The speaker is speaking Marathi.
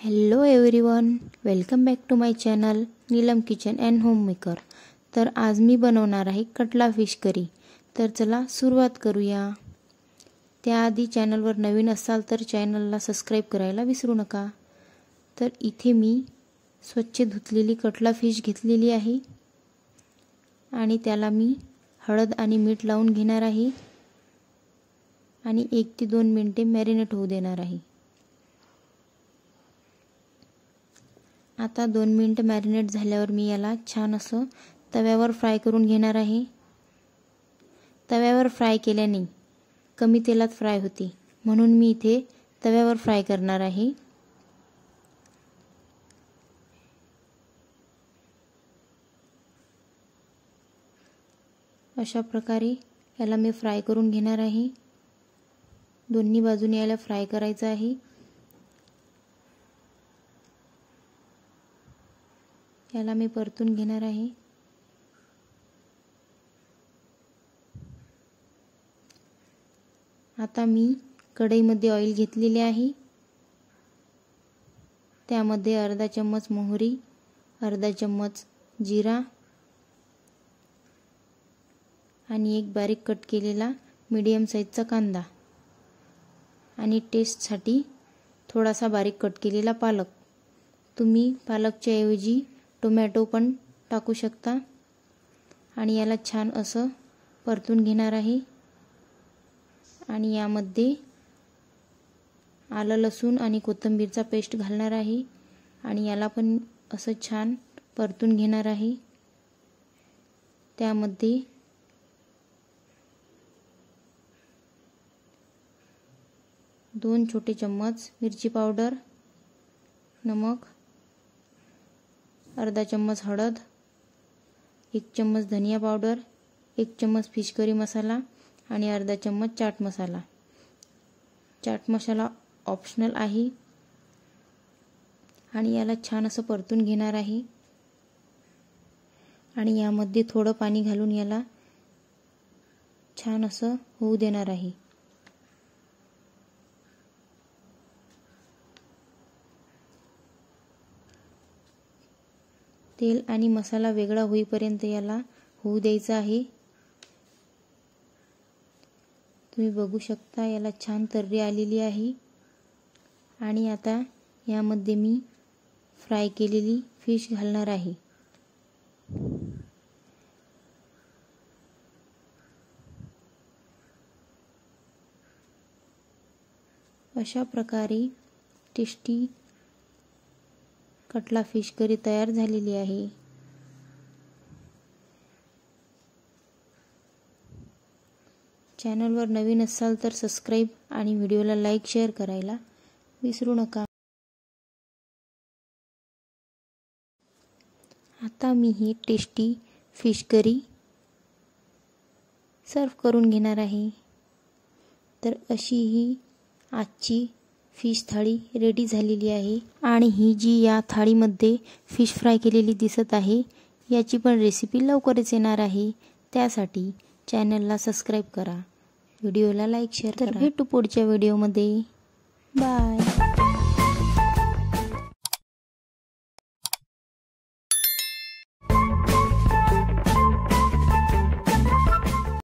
Hello everyone, welcome back to my channel Neelam kitchen and home maker. तर आज मी बनवणार आहे कटला फिश करी। तर चला सुरुवात करूया। त्याआधी चॅनलवर नवीन असाल तर चॅनलला सबस्क्राइब करायला विसरू नका। तर इथे मी स्वच्छ धुतलेली कटला फिश घेतलेली आहे आणि त्याला मी हळद आणि मीठ लावून घेणार आहे आणि 1 ते 2 मिनिटे मॅरिनेट होऊ देणार आहे। आता 2 मिनिट मॅरिनेट झाल्यावर मी याला छान असं तव्यावर फ्राय करून घेणार आहे। तव्यावर फ्राय केल्याने कमी तेलात फ्राय होते, म्हणून मी इथे तव्यावर फ्राय करणार आहे। अशा प्रकारे याला मी फ्राय करून घेणार आहे। दोन्ही बाजूने याला फ्राय करायचं आहे। याला मी परतून घेणार आहे। आता मी कढईमध्ये ऑइल घेतलेले आहे। त्यामध्ये अर्धा चम्मच मोहरी, अर्धा चम्मच जिरा आणि एक बारीक कट केलेला मीडियम साइजचा कांदा आणि टेस्टसाठी थोडासा बारीक कट केलेला पालक। तुम्ही पालकच्या ऐवजी टोमॅटो पण टाकू शकता आणि याला छान असं परतून घेणार आहे। आणि यामध्ये आलं लसूण आणि कोथिंबीरचा पेस्ट घालणार आहे आणि याला पण असं छान परतून घेणार आहे। त्यामध्ये दोन छोटे चम्मच मिरची पावडर, नमक, अर्धा चम्मच हळद, 1 चम्मच धनिया पावडर, 1 चम्मच फिश करी मसाला आणि अर्धा चम्मच चाट मसाला। चाट मसाला ऑप्शनल आहे आणि याला छान असं परतून घेणार आहे आणि यामध्ये थोडं पाणी घालून याला छान असं होऊ देणार आहे। तेल आणि मसाला वेगळा होईपर्यंत याला होऊ द्यायचा आहे। तुम्ही बघू शकता याला छान तर्री आलेली आहे आणि आता यामध्ये मी फ्राय केलेली फिश घालणार आहे। अशा प्रकारे टेस्टी कटला फिश करी तयार झालेली आहे। चॅनलवर नवीन असाल तर सबस्क्राइब आणि व्हिडिओला लाईक शेअर करायला विसरू नका। आता मी ही टेस्टी फिश करी सर्व करून घेणार आहे। तर अशी ही आजची फिश थाळी रेडी झालेली आहे आणि ही जी या थाळीमध्ये फिश फ्राय केलेली दिसत आहे याची पण रेसिपी लवकरच येणार आहे। त्यासाठी चॅनलला सबस्क्राइब करा, व्हिडिओला लाईक शेअर करा। तर भेटू पुढच्या व्हिडिओमध्ये। बाय।